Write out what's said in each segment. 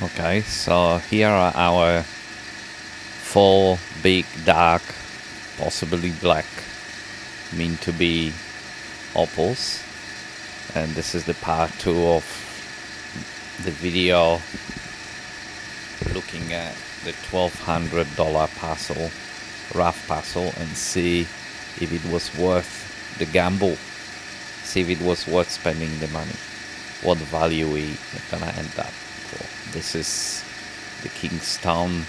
Okay, so here are our four big, dark, possibly black Mintubi opals, and this is the part 2 of the video looking at the $1,200 parcel, rough parcel, and see if it was worth the gamble, see if it was worth spending the money, what value we are gonna end up for. This is the Kingstone,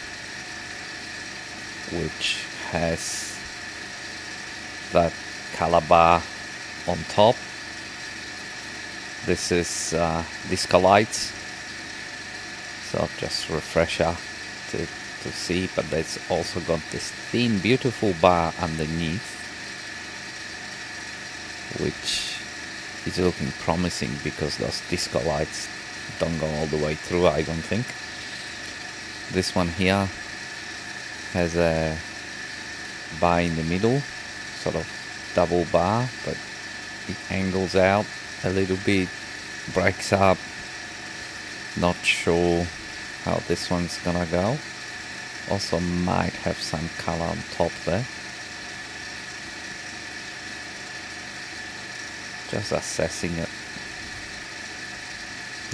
which has that calabar on top. This is disco lights, so just refresher to see, but it's also got this thin beautiful bar underneath, which is looking promising because those disco lights don't go all the way through, I don't think. This one here has a bar in the middle, sort of double bar, but it angles out a little bit, breaks up. Not sure how this one's gonna go. Also might have some color on top there. Just assessing it.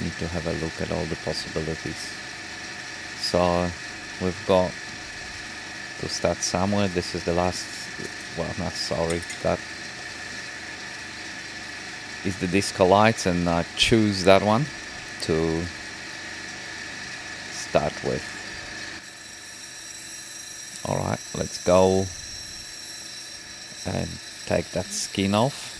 Need to have a look at all the possibilities. So we've got to start somewhere. This is the last, well, not sorry, that is the disco lights, and I choose that one to start with. Alright, let's go and take that skin off.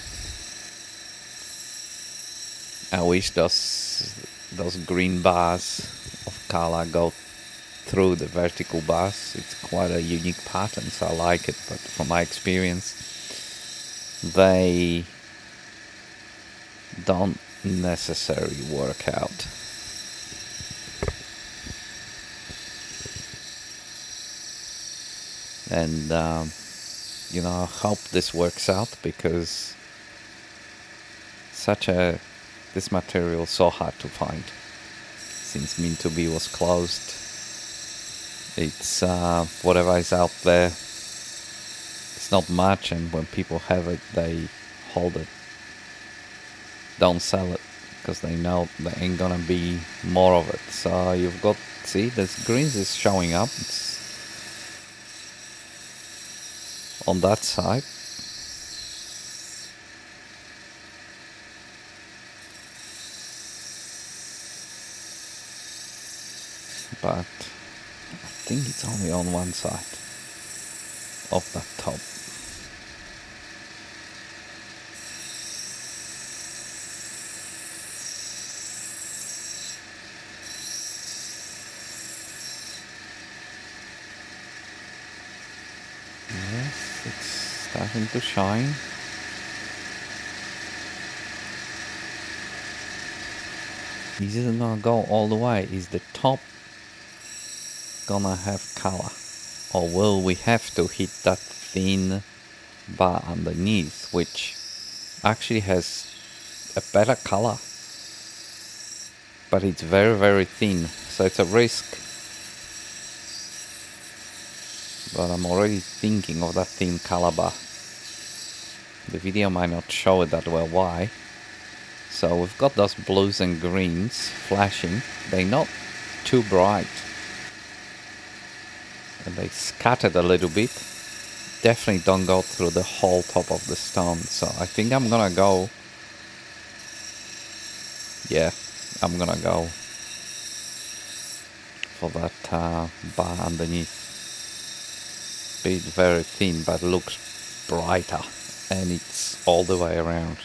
I wish those green bars of color go through the vertical bars. It's quite a unique pattern, so I like it, but from my experience they don't necessarily work out. And I hope this works out, because this material is so hard to find since Mintabi was closed. It's whatever is out there, it's not much, and when people have it, they hold it, don't sell it, because they know there ain't gonna be more of it. So you've got, see, this greens is showing up. It's on that side. But I think it's only on one side of that top. Yes, it's starting to shine. This isn't gonna go all the way. Is the top gonna have color, or will we have to hit that thin bar underneath, which actually has a better color, but it's very, very thin, so it's a risk. But I'm already thinking of that thin color bar. The video might not show it that well. Why? So we've got those blues and greens flashing. They're not too bright, and they scattered a little bit. Definitely don't go through the whole top of the stone. So I think I'm gonna go, yeah, I'm gonna go for that bar underneath. Bit very thin, but looks brighter, and it's all the way around.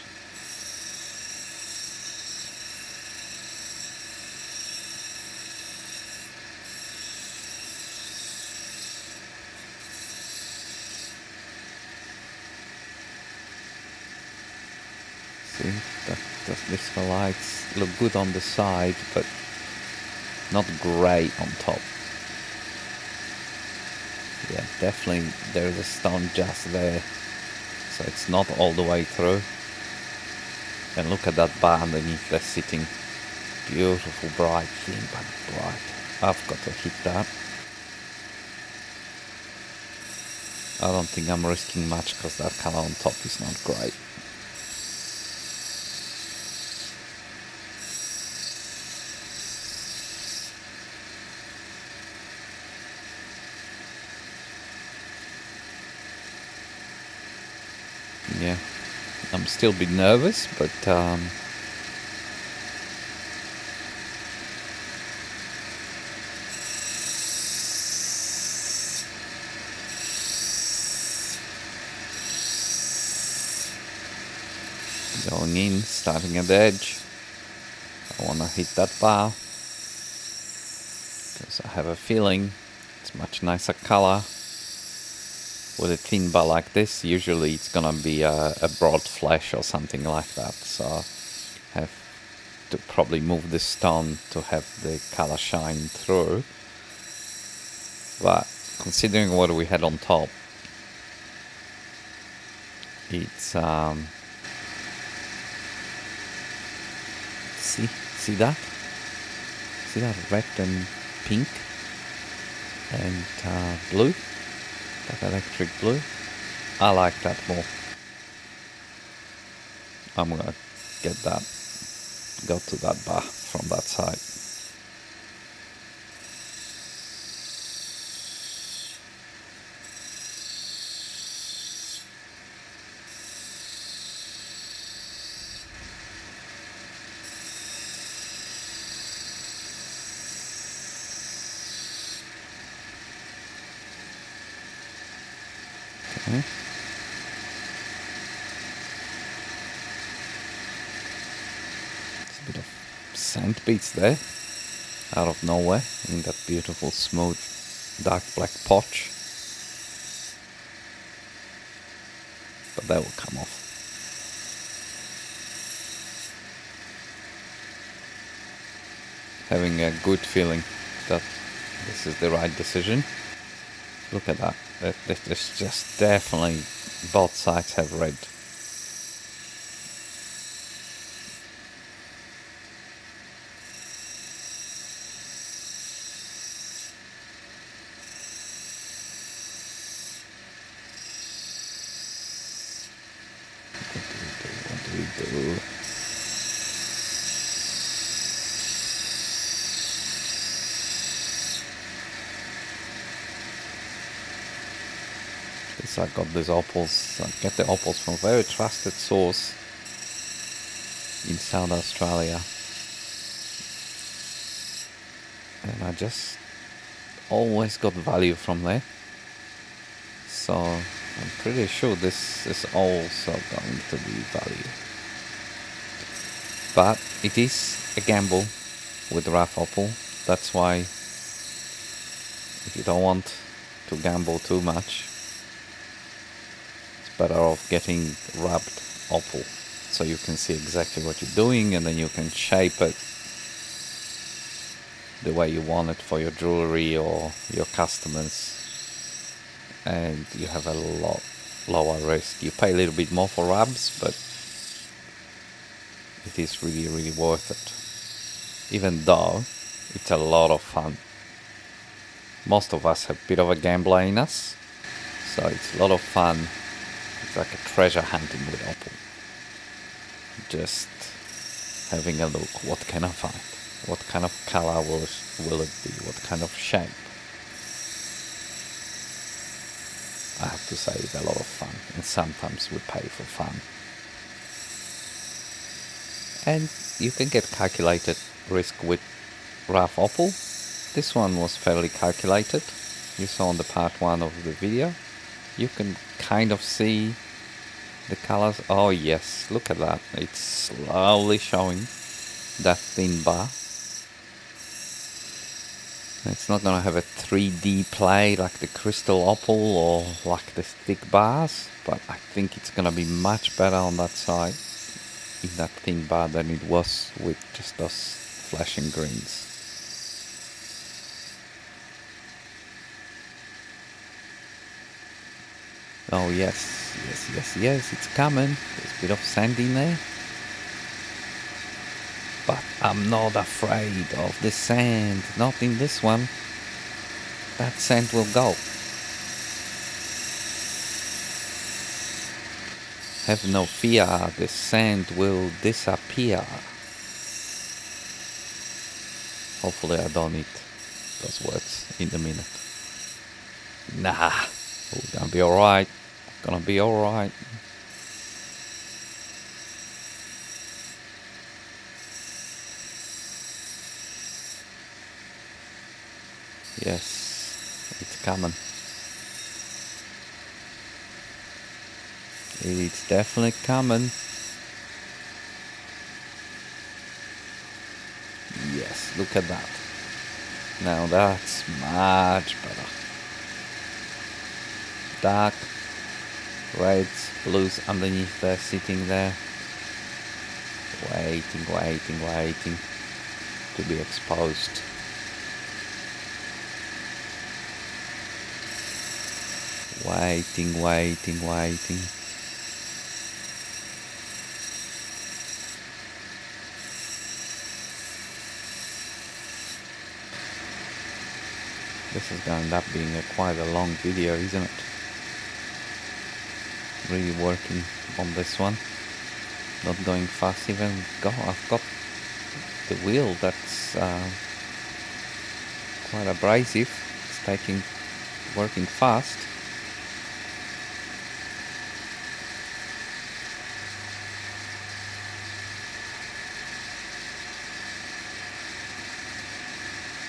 See, those disco lights look good on the side, but not grey on top. Yeah, definitely there's a stone just there, so it's not all the way through. And look at that bar underneath there sitting. Beautiful bright thing, but bright. I've got to hit that. I don't think I'm risking much because that color on top is not great. Yeah, I'm still a bit nervous, but going in, starting at the edge. I want to hit that bar because I have a feeling it's much nicer color. With a thin bar like this, usually it's gonna be a broad flash or something like that. So I have to probably move the stone to have the color shine through. But considering what we had on top, it's see that red and pink and blue, that electric blue. I like that more. I'm gonna go to that bar from that side. Okay. It's a bit of sand beats there, out of nowhere, in that beautiful smooth dark black potch. But that will come off. Having a good feeling that this is the right decision. Look at that. There's just definitely both sides have red. What do we do? I got these opals. I get the opals from a very trusted source in South Australia, and I just always got value from there. So I'm pretty sure this is also going to be value. But it is a gamble with rough opal. That's why if you don't want to gamble too much, better off getting rubbed opal so you can see exactly what you're doing, and then you can shape it the way you want it for your jewelry or your customers, and you have a lot lower risk. You pay a little bit more for rubs, but it is really worth it, even though it's a lot of fun. Most of us have a bit of a gambler in us, so it's a lot of fun. It's like a treasure hunting with opal. Just having a look, what can I find? What kind of color will it be? What kind of shape? I have to say it's a lot of fun, and sometimes we pay for fun. And you can get calculated risk with rough opal. This one was fairly calculated. You saw on the part 1 of the video. You can kind of see the colors. Oh yes, look at that. It's slowly showing that thin bar. It's not going to have a 3D play like the crystal opal or like the thick bars, but I think it's going to be much better on that side in that thin bar than it was with just those flashing greens. Oh yes, it's coming. There's a bit of sand in there. But I'm not afraid of the sand. Not in this one. That sand will go. Have no fear, the sand will disappear. Hopefully I don't eat those words in a minute. Nah, we're gonna be alright. Gonna be alright. Yes, it's coming. It's definitely coming. Yes, look at that. Now that's much better. Dark, reds, blues underneath there, sitting there. Waiting to be exposed. Waiting. This is going to end up being quite a long video, isn't it? Really working on this one. Not going fast even. I've got the wheel that's quite abrasive. It's working fast.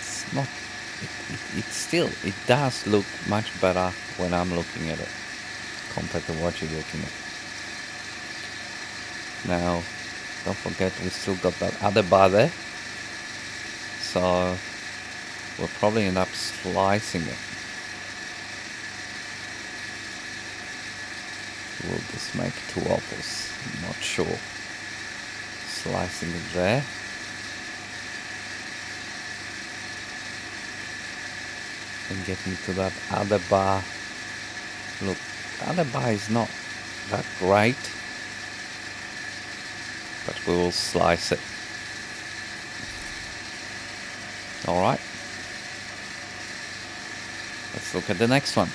It's not. It does look much better when I'm looking at it compared to what you're looking at. Now, don't forget we still got that other bar there, so we'll probably end up slicing it. Will this make 2 opals? I'm not sure. Slicing it there. And getting to that other bar. Look, the other bar is not that great, but we will slice it. Alright. Let's look at the next one.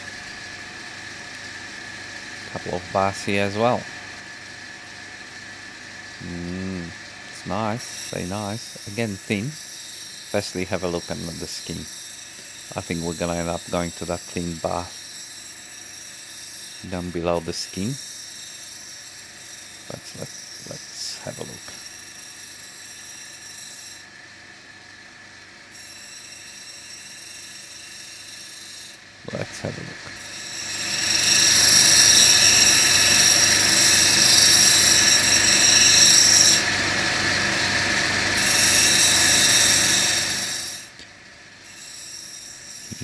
Couple of bars here as well. It's nice, very nice. Again, thin. Firstly, have a look at the skin. I think we're gonna end up going to that thin bar down below the skin. Let's have a look. Let's have a look.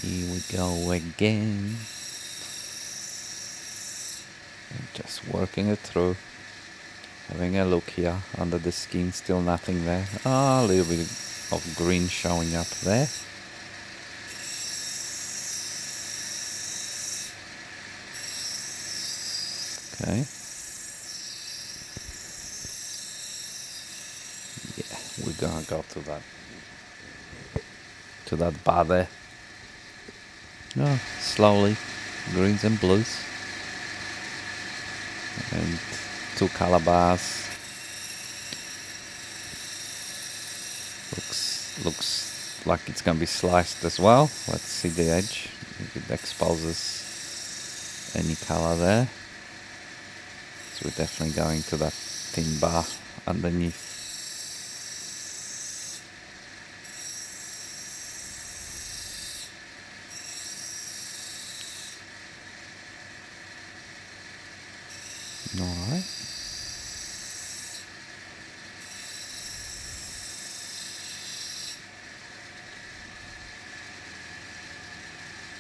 Here we go again. And just working it through. Having a look here under the skin, still nothing there. A little bit of green showing up there. Okay. Yeah, we're gonna go to that bar there. No, slowly, greens and blues. And 2 color bars. Looks like it's gonna be sliced as well. Let's see the edge. If it exposes any color there. So we're definitely going to that thin bar underneath. Alright.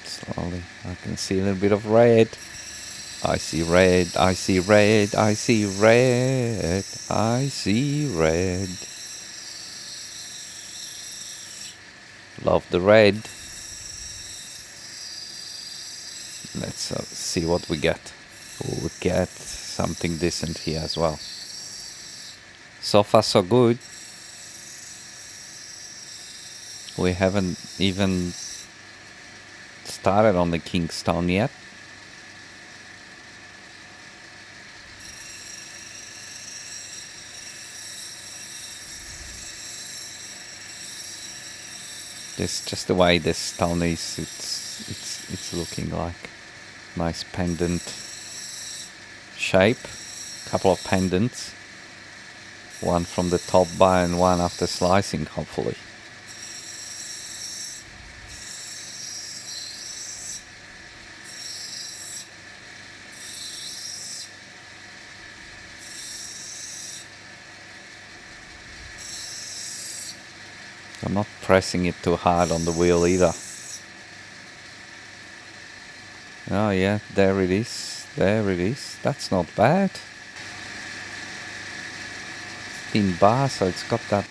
Slowly, I can see a little bit of red. I see red, I see red, I see red, I see red. Love the red. Let's see what we get. We'll get something decent here as well. So far so good. We haven't even started on the Kingstone yet. This just the way this stone is. It's looking like nice pendant shape. Couple of pendants. One from the top bar and one after slicing, hopefully. I'm not pressing it too hard on the wheel either. Oh yeah, there it is. There it is. That's not bad. Thin bar, so it's got that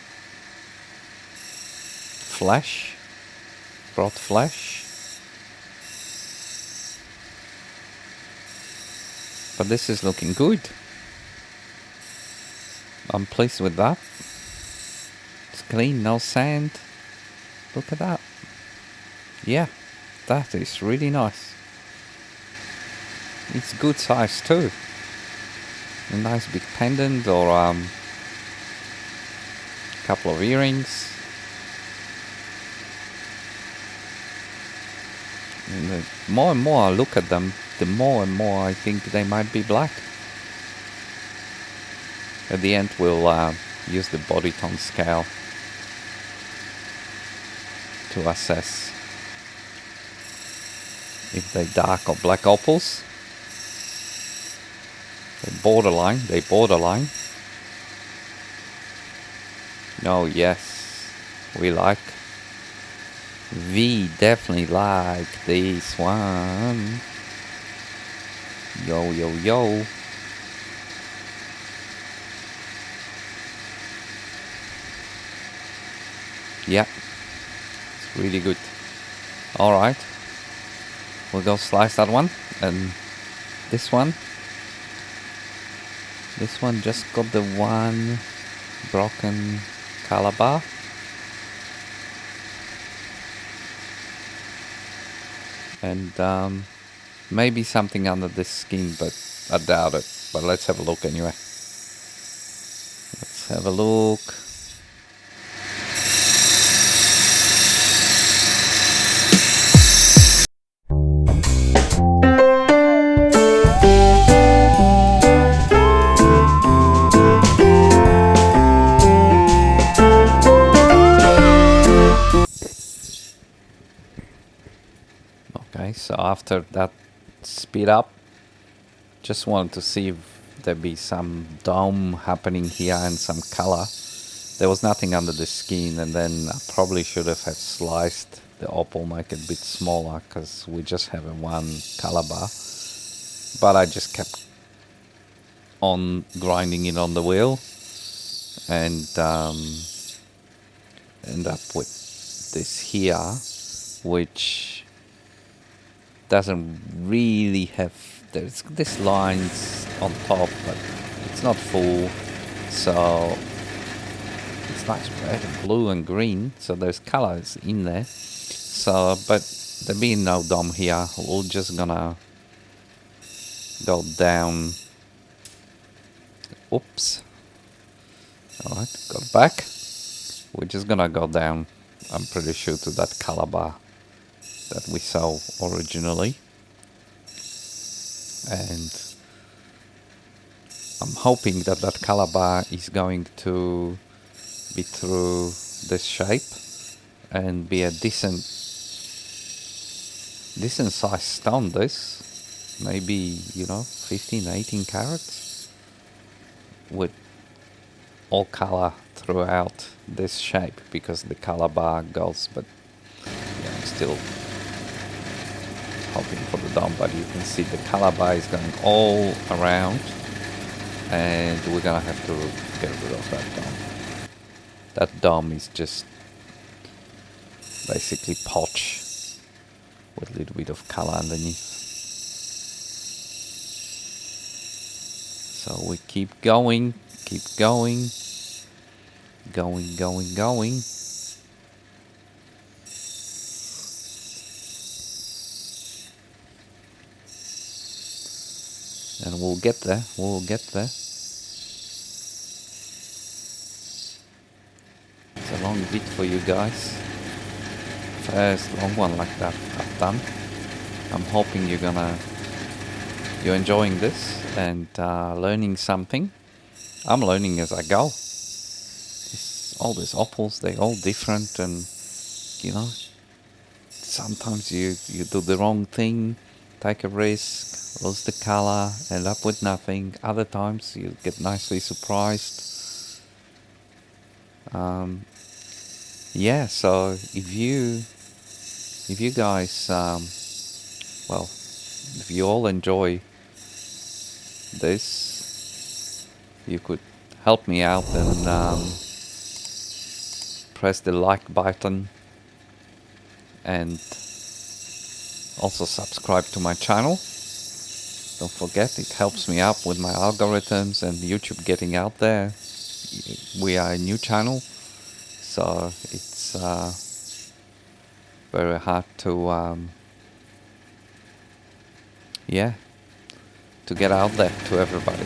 flash, broad flash. But this is looking good. I'm pleased with that. It's clean, no sand. Look at that. Yeah, that is really nice. It's good size too. A nice big pendant or couple of earrings. And the more and more I look at them, the more and more I think they might be black. At the end we'll use the body tone scale to assess if they dark or black opals. They borderline. Oh yes, we like. We definitely like this one. Yo, yo, yo. Yeah, it's really good. Alright, we'll go slice that one. And this one just got the one broken calabar. And maybe something under the skin, but I doubt it. But let's have a look anyway. Let's have a look. Okay, so after that speed up, just wanted to see if there be some dome happening here and some color. There was nothing under the skin, and then I probably should have sliced the opal, make it a bit smaller, because we just have a one color bar. But I just kept on grinding it on the wheel, and end up with this here, which doesn't really have, there's this lines on top, but it's not full, so it's nice red and blue and green, so there's colors in there. So, but there being no dome here, we're just gonna go down. Oops. Alright, got back. We're just gonna go down, I'm pretty sure, to that color bar that we saw originally. And I'm hoping that that color bar is going to be through this shape and be a decent sized stone. This maybe, 15, 18 carats with all color throughout this shape, because the color bar goes, but yeah, I'm still hoping for the dome. But you can see the color bar is going all around, and we're gonna have to get rid of that dome. That dome is just basically potch with a little bit of color underneath. So we keep going, going. we'll get there. We'll get there. It's a long bit for you guys. First long one like that I've done. I'm hoping you're enjoying this and learning something. I'm learning as I go. All these opals, they're all different, and you know, sometimes you do the wrong thing, take a risk, lose the color, end up with nothing. Other times you get nicely surprised. Yeah, so if you guys, well, if you all enjoy this, you could help me out and press the like button and also subscribe to my channel. Don't forget, it helps me out with my algorithms and YouTube getting out there. We are a new channel, so it's very hard to yeah, to get out there to everybody,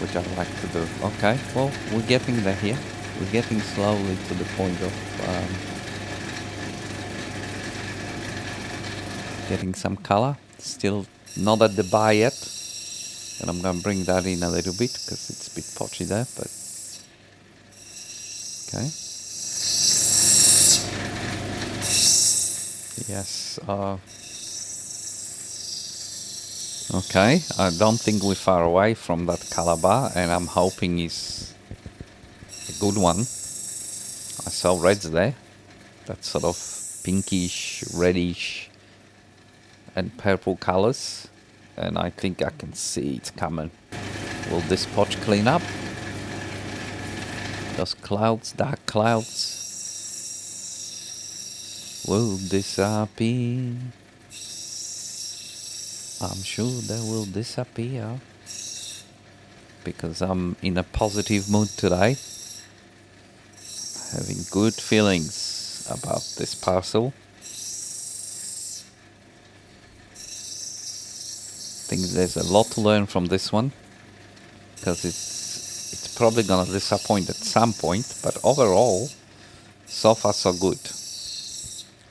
which I like to do. Okay, well, we're getting there here. We're getting slowly to the point of getting some color. Still not at the bar yet, and I'm gonna bring that in a little bit because it's a bit potchy there, but okay. Yes. Okay, I don't think we're far away from that color bar, and I'm hoping it's a good one. I saw reds there, that sort of pinkish, reddish and purple colors, and I think I can see it's coming. Will this potch clean up? Those clouds, dark clouds, will disappear. I'm sure they will disappear because I'm in a positive mood today, having good feelings about this parcel. I think there's a lot to learn from this one because it's probably gonna disappoint at some point, but overall, so far so good.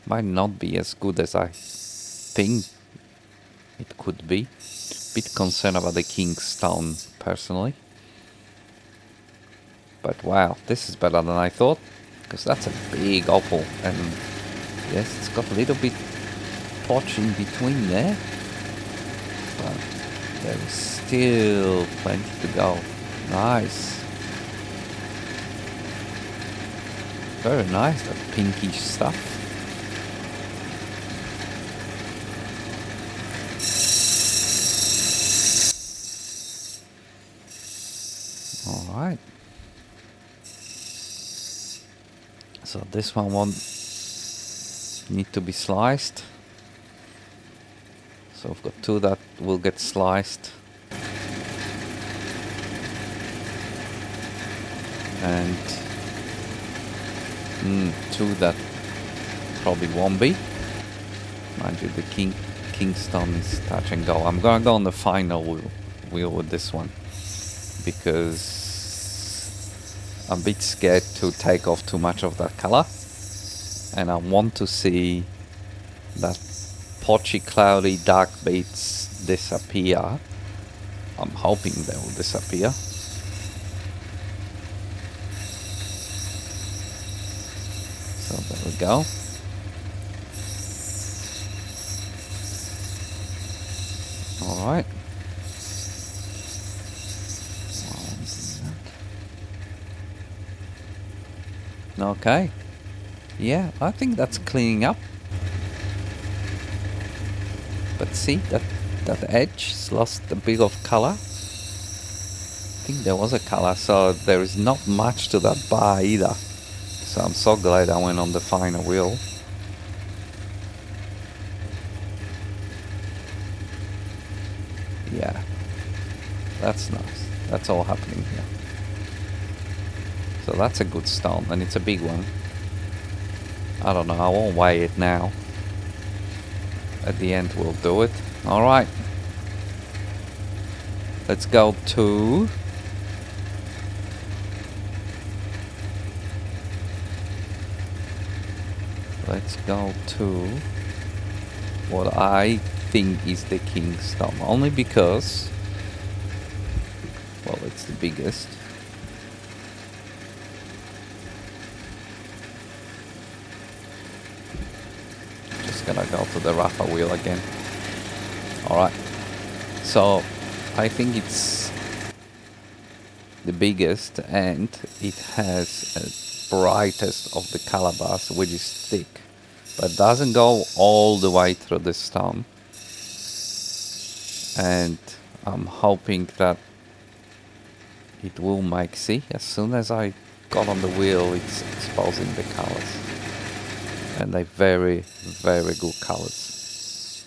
Might not be as good as I think it could be. Bit concerned about the King's Stone personally, but wow, this is better than I thought, because that's a big opal, and yes, it's got a little bit potch in between there, but there is still plenty to go. Nice, very nice, that pinkish stuff. Alright, so this one won't need to be sliced, so I've got two that will get sliced, and two that probably won't be. Mind you, the Kingstone is touch and go. I'm gonna go on the final wheel with this one, because I'm a bit scared to take off too much of that color, and I want to see that potchy, cloudy, dark bits disappear. I'm hoping they will disappear. So there we go. Alright. Okay, yeah, I think that's cleaning up, but see that edge has lost a bit of color. I think there was a color, so there is not much to that bar either, so I'm so glad I went on the final wheel. Yeah, that's nice. That's all happening here. So that's a good stone, and it's a big one. I don't know, I won't weigh it now. At the end we'll do it. Alright. Let's go to... Let's go to what I think is the king stone. Only because... Well, it's the biggest. Just gonna go to the raffle wheel again. Alright. So, I think it's the biggest, and it has a brightest of the calabars, which is thick, but doesn't go all the way through the stone. And I'm hoping that it will make... See, as soon as I got on the wheel, it's exposing the colors, and they're very, very good colors.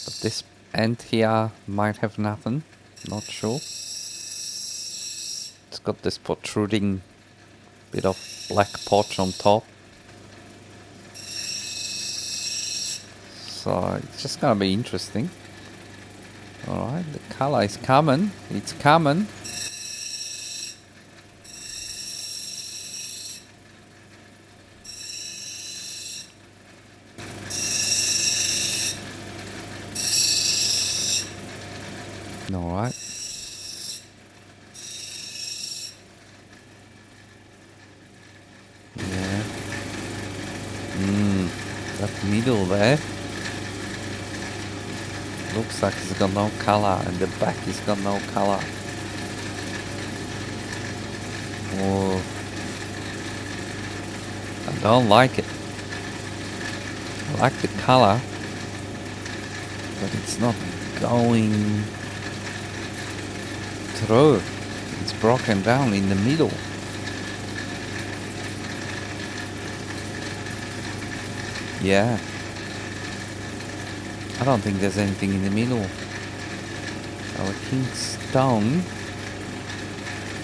But this end here might have nothing, not sure. It's got this protruding bit of black potch on top, so it's just gonna be interesting. Alright, the color is coming, it's coming. Alright. Yeah. That middle there looks like it's got no color, and the back has got no color. Oh, I don't like it. I like the color, but it's not going through. It's broken down in the middle. Yeah. I don't think there's anything in the middle. Our king stone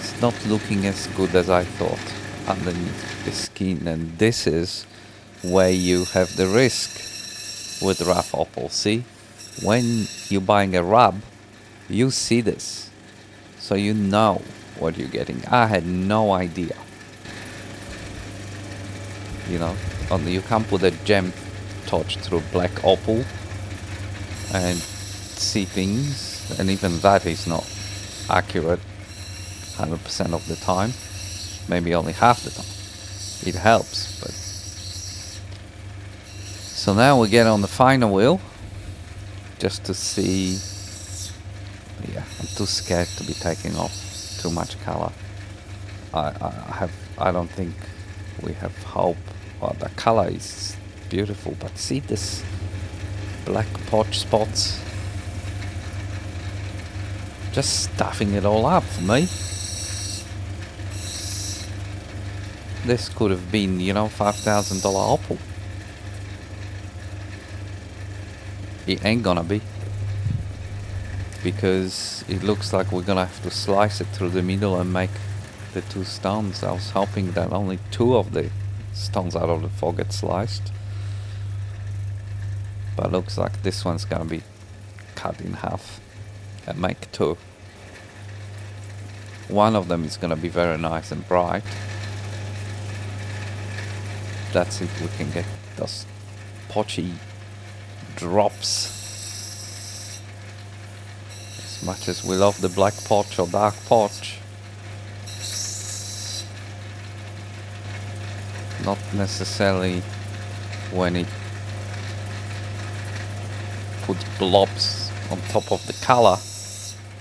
is not looking as good as I thought underneath the skin, and this is where you have the risk with rough opal. See, when you're buying a rub, you see this, so you know what you're getting. I had no idea. You know, you can't put a gem touch through black opal and see things, and even that is not accurate 100% of the time, maybe only half the time. It helps, but... So now we get on the final wheel, just to see... Yeah, I'm too scared to be taking off too much color. I don't think we have hope. Well, the color is beautiful, but see this black potch spots? Just stuffing it all up for me. This could have been, you know, $5,000 opal. It ain't gonna be, because it looks like we're gonna have to slice it through the middle and make the two stones. I was hoping that only two of the stones out of the four get sliced, but looks like this one's gonna be cut in half and make two. One of them is gonna be very nice and bright. That's if we can get those potchy drops. As much as we love the black potch or dark potch, not necessarily when it puts blobs on top of the color.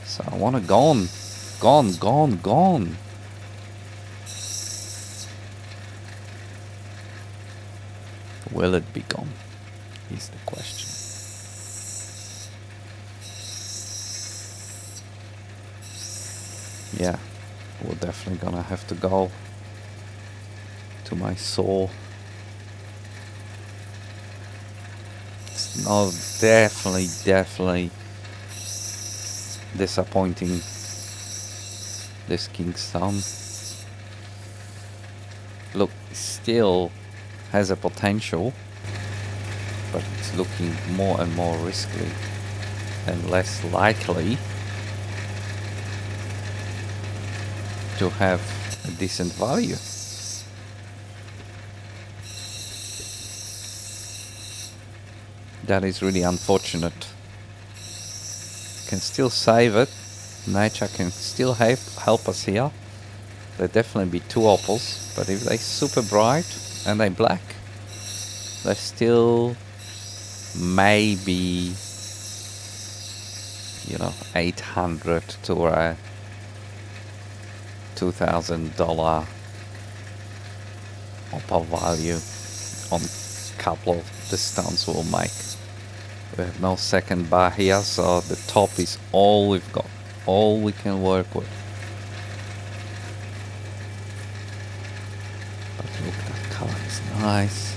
So I want it gone. Gone, gone, gone. Will it be gone? Is the question. Yeah, we're definitely gonna have to go to my saw. It's no, definitely disappointing, this Kingstone. Look, still has a potential, but it's looking more and more risky and less likely to have a decent value. That is really unfortunate. Can still save it. Nature can still help us here. There'll definitely be 2 opals, but if they're super bright and they're black, they still maybe, you know, 800 to a $2,000 opal value on a couple of the stones we'll make. We have no second bar here, so the top is all we've got, all we can work with. But look, that color is nice.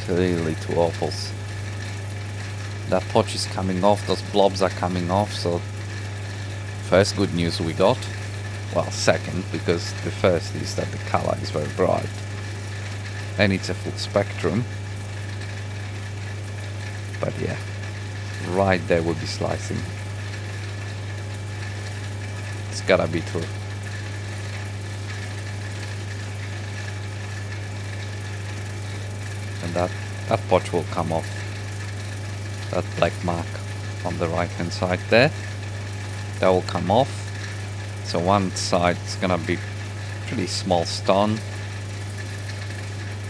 Clearly 2 opals. That potch is coming off, those blobs are coming off, so first good news we got. Well, second, because the first is that the color is very bright. And it's a full spectrum. But yeah, right there we'll be slicing. It's gotta be true. And that potch will come off. That black mark on the right hand side there, that will come off. So one side is gonna be pretty small stone.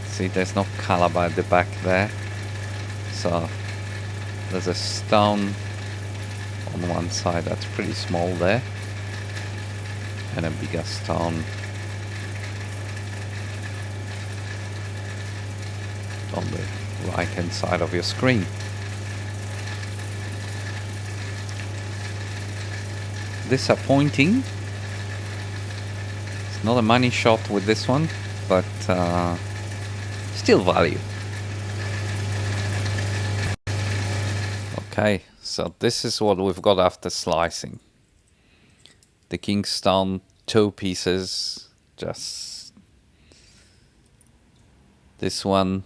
See, there's no color by the back there, so there's a stone on one side that's pretty small there, and a bigger stone on the right hand side of your screen. Disappointing. It's not a money shot with this one, but still value. Okay, so this is what we've got after slicing. The Kingstone 2 pieces, just this one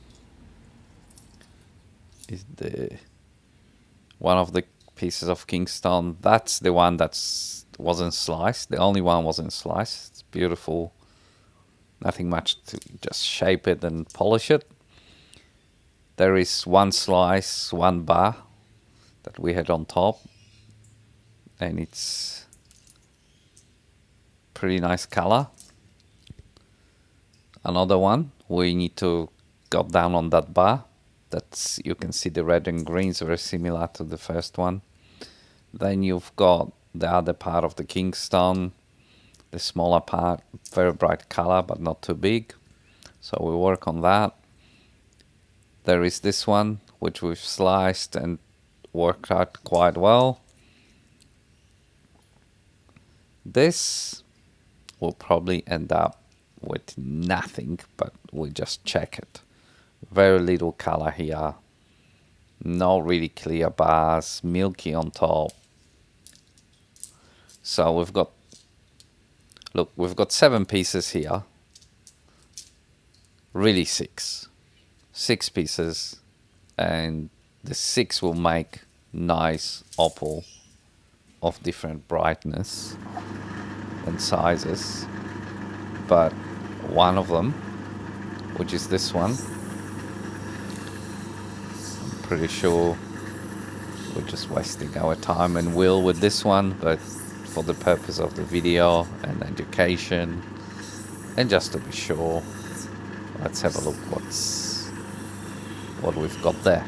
is the one of the pieces of Kingstone. That's the one that wasn't sliced. The only one wasn't sliced. It's beautiful. Nothing much to just shape it and polish it. There is 1 slice, 1 bar that we had on top, and it's pretty nice color. Another one, we need to go down on that bar. That's, you can see the red and green is very similar to the first one. Then you've got the other part of the Kingstone, the smaller part, very bright color but not too big, so we work on that. There is this one which we've sliced and worked out quite well. This will probably end up with nothing, but we just check it. Very little color here, no really clear bars, milky on top. So we've got, look, we've got 7 pieces here, really 6 pieces, and the 6 will make nice opal of different brightness and sizes. But one of them, which is this one, I'm pretty sure we're just wasting our time and will with this one, but for the purpose of the video and education and just to be sure, let's have a look what we've got there.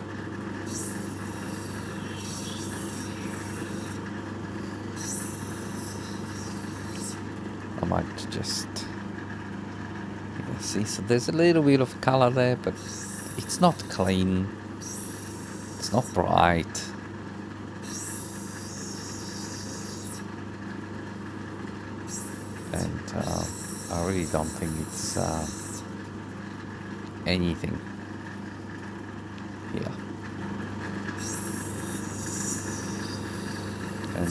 I might just, yeah, see, so there's a little bit of color there, but it's not clean, it's not bright. And I really don't think it's anything here. And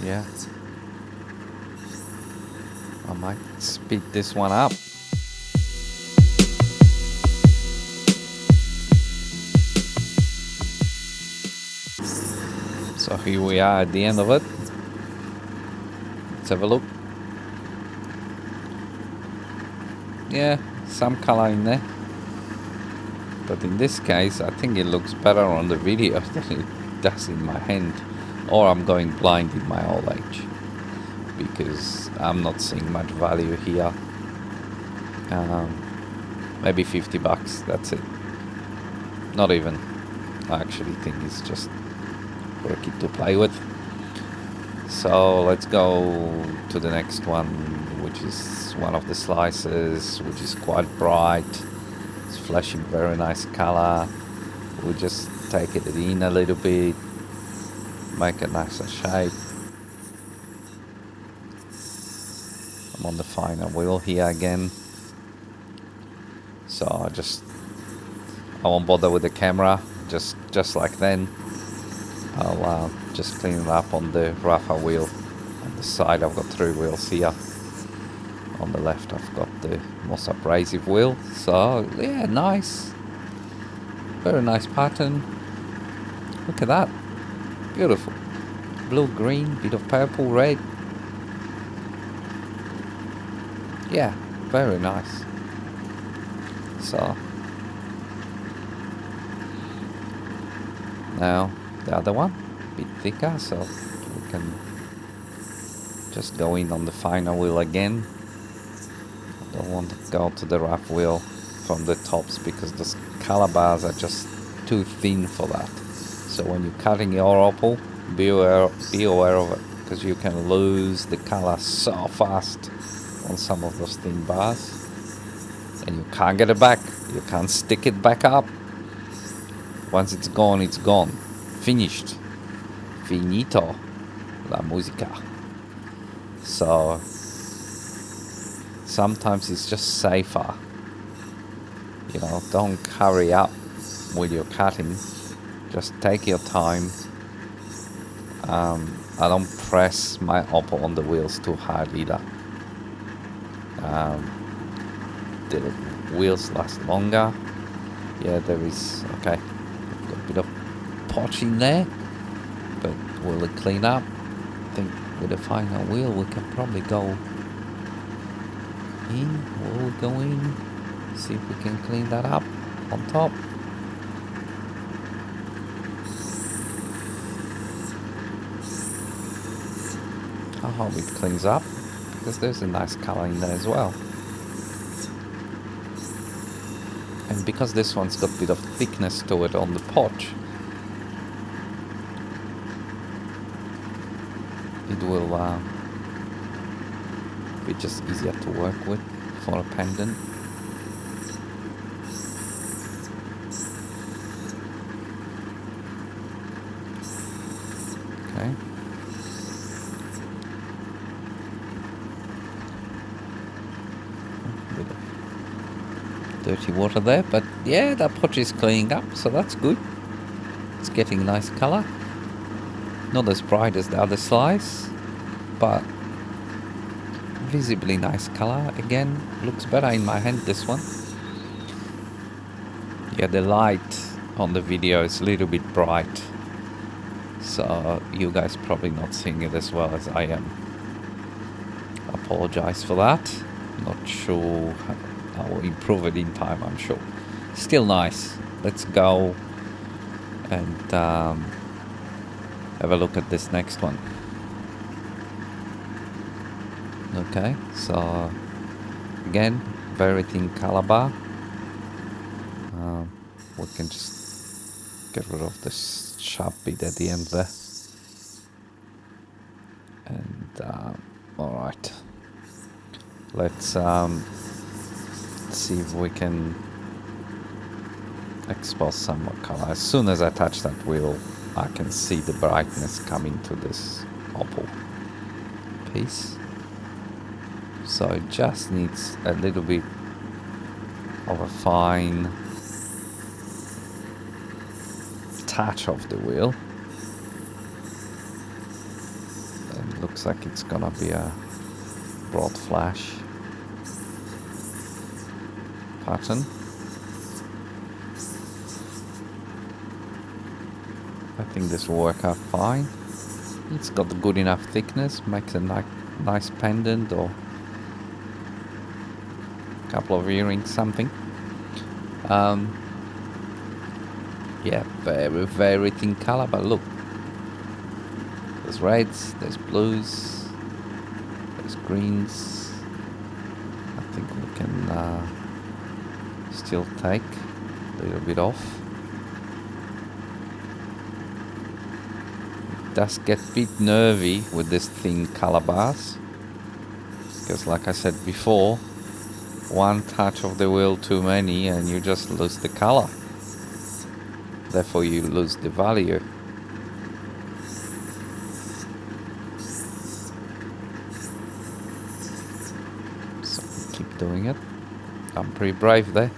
yeah, I might speed this one up. So here we are at the end of it. Let's have a look. Yeah, some color in there. But in this case, I think it looks better on the video than it does in my hand. Or I'm going blind in my old age. Because I'm not seeing much value here. Maybe 50 bucks, that's it. Not even. I actually think it's just for a kid to play with. So let's go to the next one, which is one of the slices, which is quite bright. It's flashing very nice color. We just take it in a little bit, make a nicer shape. I'm on the finer wheel here again. So I won't bother with the camera, just like then. I'll just clean it up on the rougher wheel. On the side I've got 3 wheels here. On the left I've got the most abrasive wheel. So yeah, nice. Very nice pattern. Look at that. Beautiful. Blue, green, bit of purple, red. Yeah, very nice. So now the other one, a bit thicker, so we can just go in on the finer wheel again. I don't want to go to the rough wheel from the tops because the color bars are just too thin for that. So when you're cutting your opal, be aware of it, because you can lose the color so fast on some of those thin bars. And you can't get it back. You can't stick it back up. Once it's gone, it's gone. Finished. Finito. La musica. So sometimes it's just safer. You know, don't hurry up with your cutting. Just take your time. I don't press my opal on the wheels too hard either. The wheels last longer. Yeah, there is, okay, got a bit of potch in there, but will it clean up? I think with a finer wheel we can probably go in. Will we go in? See if we can clean that up on top. I hope it cleans up, because there's a nice color in there as well. And because this one's got a bit of thickness to it on the potch, it will be just easier to work with for a pendant. Okay. Dirty water there, but yeah, that potch is cleaning up, so that's good. It's getting a nice color. Not as bright as the other slice, but visibly nice color. Again, looks better in my hand, this one. Yeah, the light on the video is a little bit bright, so you guys probably not seeing it as well as I am. Apologize for that. Not sure. I will improve it in time, I'm sure. Still nice. Let's go and have a look at this next one. Okay, so again, very thin color bar. We can just get rid of this sharp bit at the end there. And alright, let's see if we can expose some more color. As soon as I touch that wheel, I can see the brightness coming to this opal piece. So it just needs a little bit of a fine touch of the wheel. And it looks like it's gonna be a broad flash pattern. I think this will work out fine. It's got good enough thickness, makes a nice pendant or a couple of earrings, something. Yeah, very thin color, but look, there's reds, there's blues, there's greens. I think we can still take a little bit off. It does get a bit nervy with this thin color bars, because like I said before, one touch of the wheel too many and you just lose the color. Therefore you lose the value. So keep doing it. I'm pretty brave there.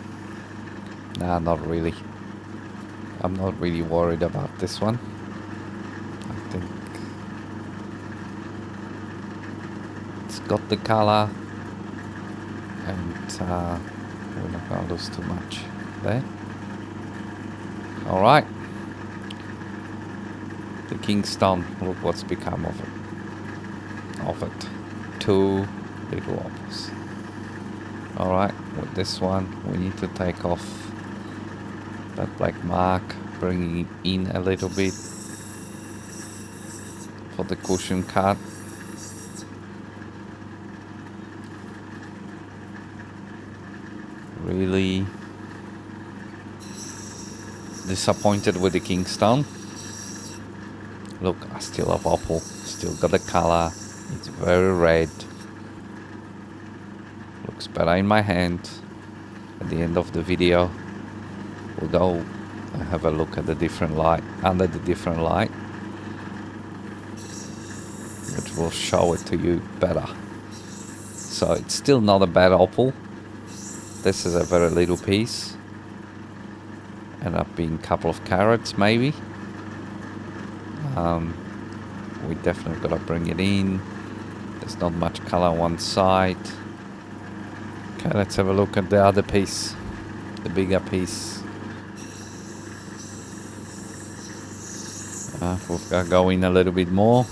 Nah, not really. I'm not really worried about this one. I think it's got the color and we're not gonna lose too much there. Alright. The Kingstone, look what's become of it. 2 little opals. Alright, with this one we need to take off that black mark, bring it in a little bit for the cushion cut. Really disappointed with the Kingstone. Look, I still have opal, still got the color, it's very red. Looks better in my hand. At the end of the video, we'll go and have a look at the different light, under the different light, which will show it to you better. So it's still not a bad opal. This is a very little piece. End up being a couple of carats maybe. We definitely gotta bring it in. There's not much color on one side. Okay, let's have a look at the other piece, the bigger piece. We've got to go in a little bit more.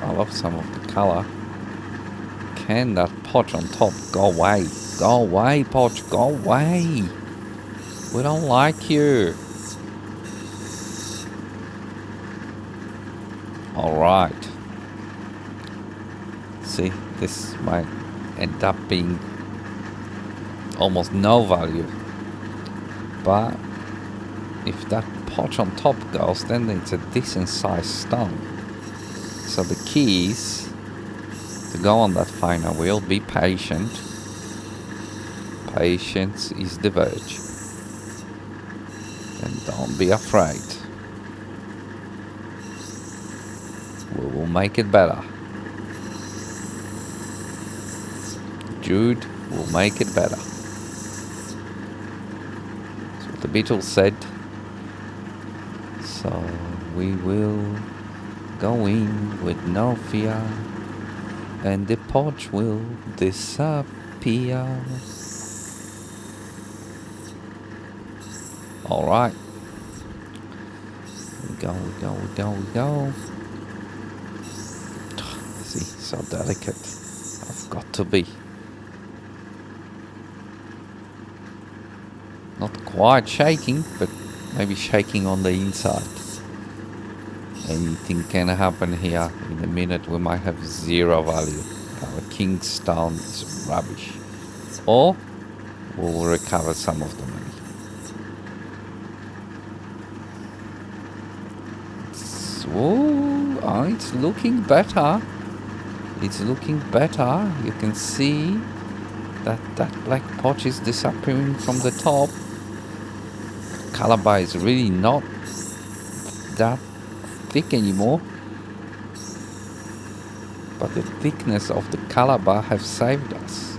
I love some of the color. Can that potch on top go away? Go away, potch, go away. We don't like you. Alright. See, this might end up being almost no value. But if that potch on top goes, then it's a decent sized stone. So the key is to go on that finer wheel, be patient. Patience is the virtue. And don't be afraid. We will make it better. Jude will make it better. That's what the Beatles said. So we will go in with no fear, and the potch will disappear. Alright. We go. See, so delicate. I've got to be. Not quite shaking, but maybe shaking on the inside. Anything can happen here. In a minute we might have zero value. Our Kingstone is rubbish. Or we'll recover some of the money. It's looking better. It's looking better. You can see that black potch is disappearing from the top. Color bar is really not that thick anymore, but the thickness of the color bar have saved us.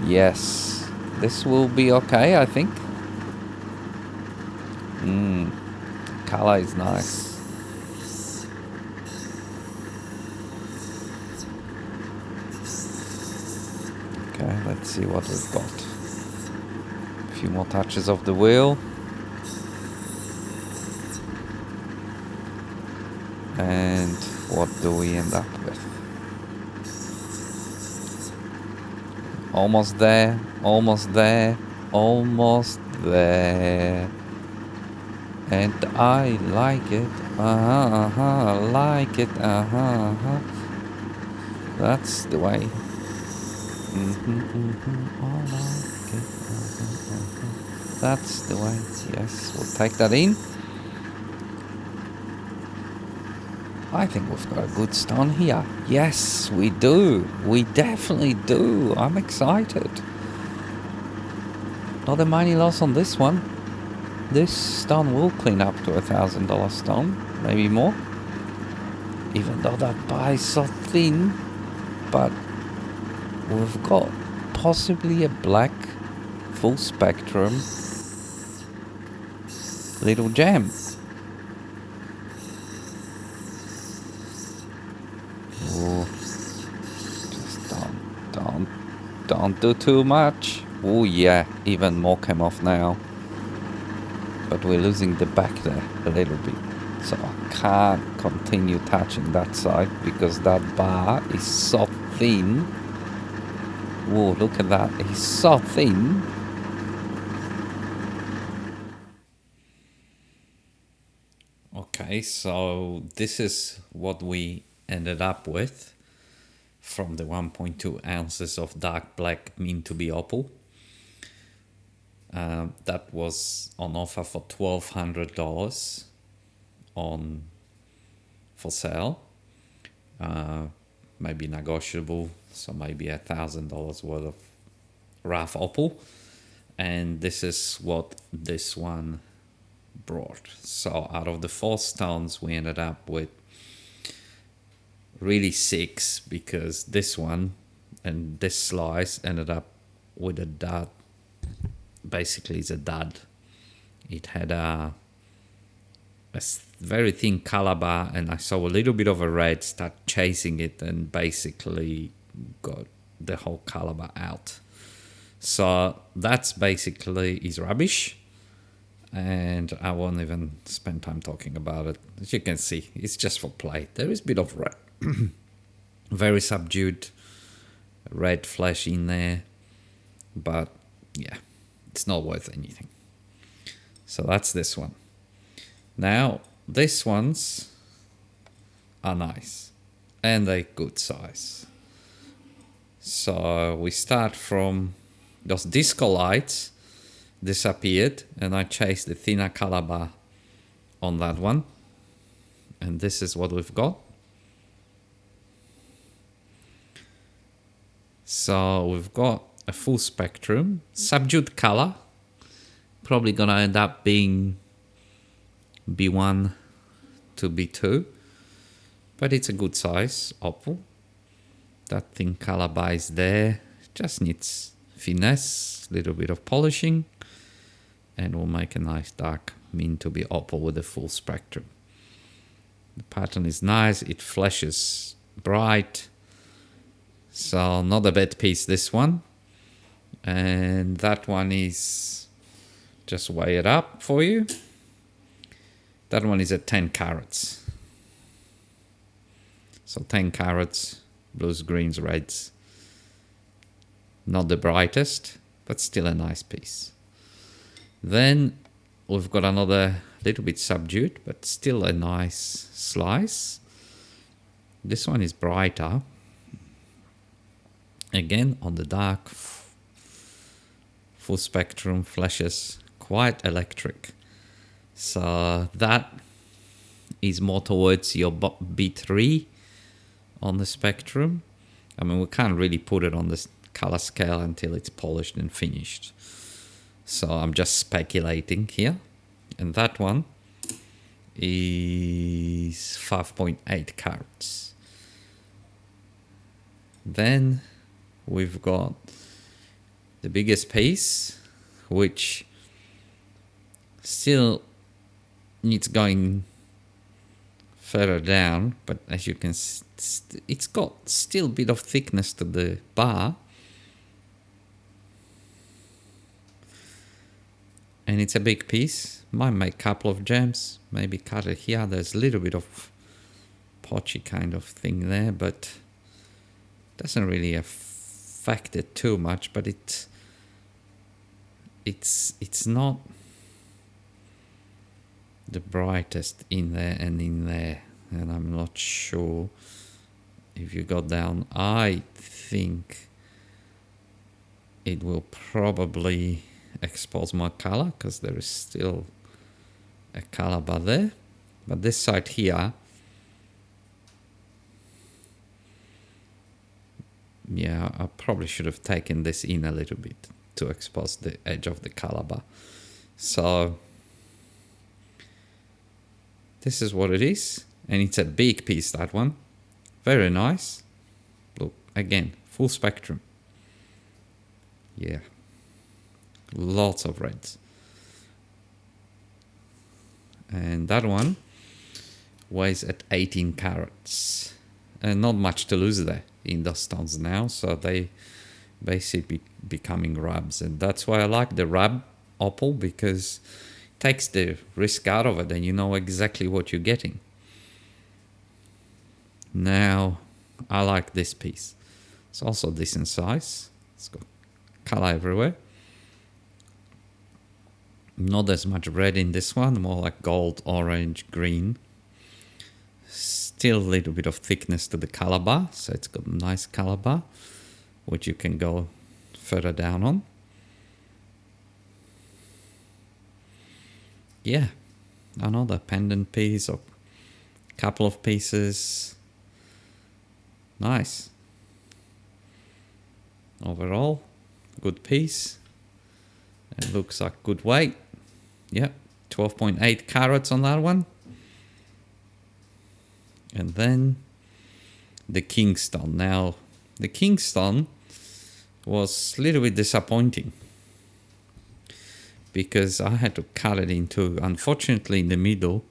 Yes, this will be okay, I think. The color is nice. Okay, let's see what we've got. A few more touches of the wheel. And what do we end up with? Almost there, almost there, almost there. And I like it, I like it, That's the way. I like it, That's the way. Yes, we'll take that in. I think we've got a good stone here. Yes, we do. We definitely do. I'm excited. Not a money loss on this one. This stone will clean up to $1,000 stone, maybe more. Even though that bar is so thin, but we've got possibly a black full spectrum little gem. Ooh, just don't do too much. Oh yeah, even more came off now. But we're losing the back there a little bit. So I can't continue touching that side because that bar is so thin. Whoa, look at that. It's so thin. Okay, so this is what we ended up with from the 1.2 ounces of dark black Mintubi opal. That was on offer for $1,200 on for sale. Maybe negotiable, so maybe $1,000 worth of rough opal. And this is what this one brought. So out of the 4 stones, we ended up with really 6, because this one and this slice ended up with a dud. Basically, it's a dud. It had a very thin color bar, and I saw a little bit of a red start chasing it and basically got the whole color bar out. So that's basically is rubbish, and I won't even spend time talking about it. As you can see, it's just for play. There is a bit of red, very subdued red flash in there, but yeah, it's not worth anything. So that's this one. Now, these ones are nice and they're good size. So we start from those disco lights disappeared, and I chased the thinner color bar on that one. And this is what we've got. So we've got a full spectrum, subdued color, probably gonna end up being B1 to B2, but it's a good size opal. That thin color bar is there, just needs finesse, little bit of polishing, and we'll make a nice dark Mintubi opal with a full spectrum. The pattern is nice, it flashes bright, so not a bad piece, this one. And that one is, just weigh it up for you. That one is at 10 carats. So 10 carats, blues, greens, reds. Not the brightest, but still a nice piece. Then we've got another little bit subdued, but still a nice slice. This one is brighter. Again, on the dark, full spectrum, flashes, quite electric. So that is more towards your B3 on the spectrum. I mean, we can't really put it on this color scale until it's polished and finished. So I'm just speculating here. And that one is 5.8 carats. Then we've got the biggest piece, which still needs going further down, but as you can see, it's got still a bit of thickness to the bar, And it's a big piece. Might make a couple of gems. Maybe cut it here. There's a little bit of potchy kind of thing there, but doesn't really affect it too much. But it's not the brightest in there and in there, and I'm not sure if you go down. I think it will probably expose more color because there is still a color bar there. But this side here, yeah, I probably should have taken this in a little bit to expose the edge of the color bar. So this is what it is, and it's a big piece, that one. Very nice. Look, again, full spectrum. Yeah, lots of reds. And that one weighs at 18 carats. And not much to lose there in those stones now, so they basically becoming rubs. And that's why I like the rub opal, because it takes the risk out of it and you know exactly what you're getting. Now, I like this piece. It's also decent size. It's got color everywhere. Not as much red in this one, more like gold, orange, green. Still a little bit of thickness to the color bar, so it's got a nice color bar, which you can go further down on. Yeah, another pendant piece or couple of pieces. Nice. Overall, good piece. It looks like good weight. Yeah, 12.8 carats on that one. And then the Kingstone. Now, the Kingstone was a little bit disappointing because I had to cut it in two. Unfortunately, in the middle,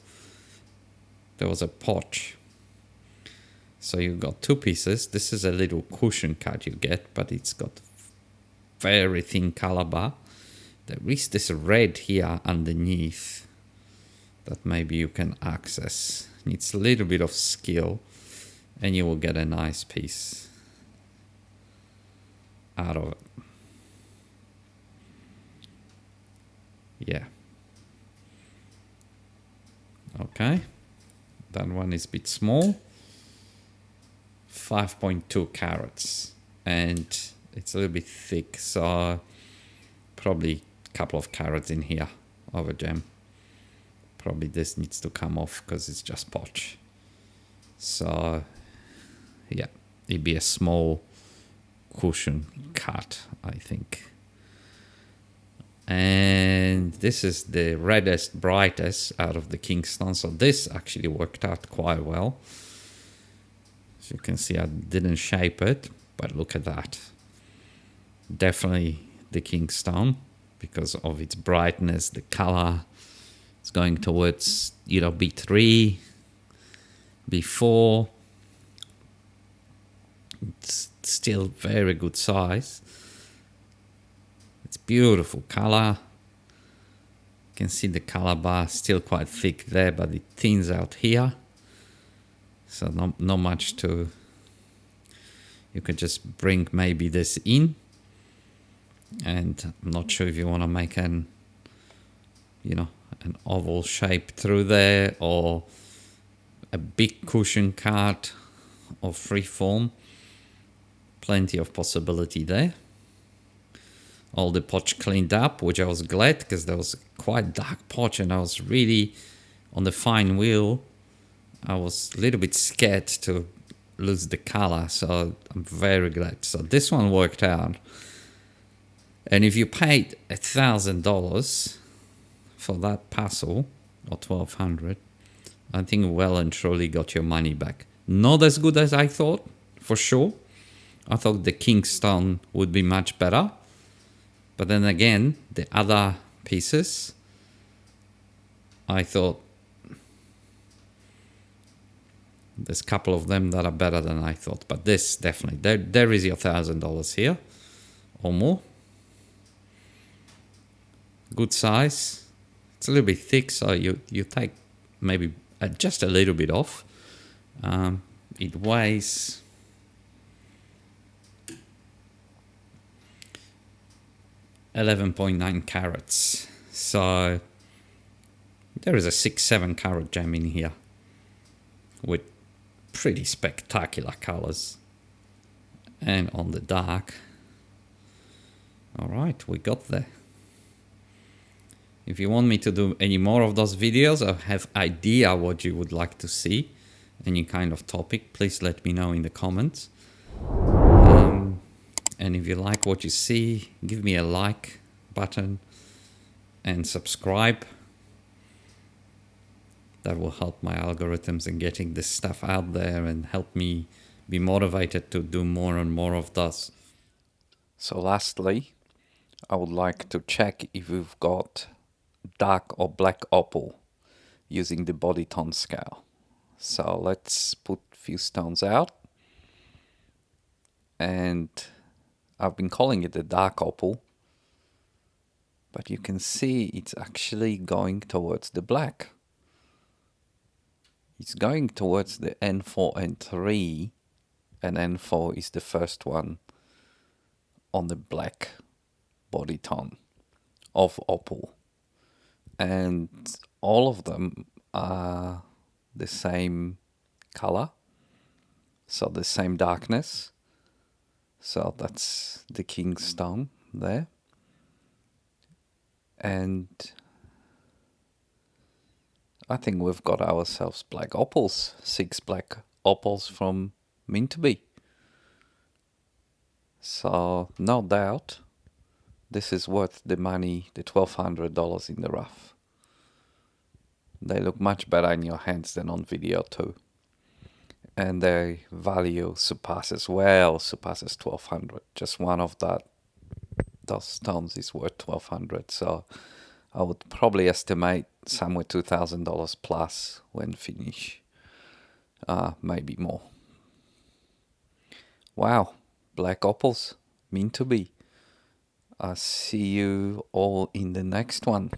there was a potch. So you got two pieces. This is a little cushion cut you get, but it's got very thin color bar. There is this red here underneath that maybe you can access. Needs a little bit of skill and you will get a nice piece out of it. Yeah. Okay. That one is a bit small. 5.2 carats. And it's a little bit thick, so probably a couple of carats in here of a gem. Probably this needs to come off because it's just potch. So yeah, it'd be a small cushion cut, I think. And this is the reddest, brightest out of the Kingstone. So this actually worked out quite well. As you can see, I didn't shape it, but look at that. Definitely the Kingstone because of its brightness, the color. It's going towards, you know, B3, B4. It's still very good size. It's beautiful color. You can see the color bar still quite thick there, but it thins out here. So not much to... You could just bring maybe this in. And I'm not sure if you want to make an, you know, an oval shape through there or a big cushion cut or free form. Plenty of possibility there. All the potch cleaned up, which I was glad because there was quite dark potch and I was really on the fine wheel. I was a little bit scared to lose the color, so I'm very glad. So this one worked out. And if you paid $1,000 for that parcel, or 1,200, I think well and truly got your money back. Not as good as I thought, for sure. I thought the Kingstone would be much better. But then again, the other pieces, I thought there's a couple of them that are better than I thought. But this, definitely, there is your $1,000 here, or more. good size. It's a little bit thick, so you take maybe just a little bit off. It weighs 11.9 carats, so there is a 6-7 carat gem in here with pretty spectacular colors. And on the dark, all right, we got there. If you want me to do any more of those videos or have idea what you would like to see, any kind of topic, please let me know in the comments. And if you like what you see, give me a like button and subscribe. That will help my algorithms in getting this stuff out there and help me be motivated to do more and more of those. So lastly, I would like to check if we've got dark or black opal using the body tone scale. So let's put a few stones out. And I've been calling it the dark opal, but you can see it's actually going towards the black. It's going towards the N4 and 3, and N4 is the first one on the black body tone of opal. And all of them are the same color, so the same darkness. So that's the king's stone there. And I think we've got ourselves black opals, 6 black opals from Mintabi. So no doubt this is worth the money, the $1,200 in the rough. They look much better in your hands than on video too. And their value surpasses 1,200. Just one of those stones is worth 1,200. So I would probably estimate somewhere $2,000 plus when finished, maybe more. Wow, black opals, Mintabi. I'll see you all in the next one.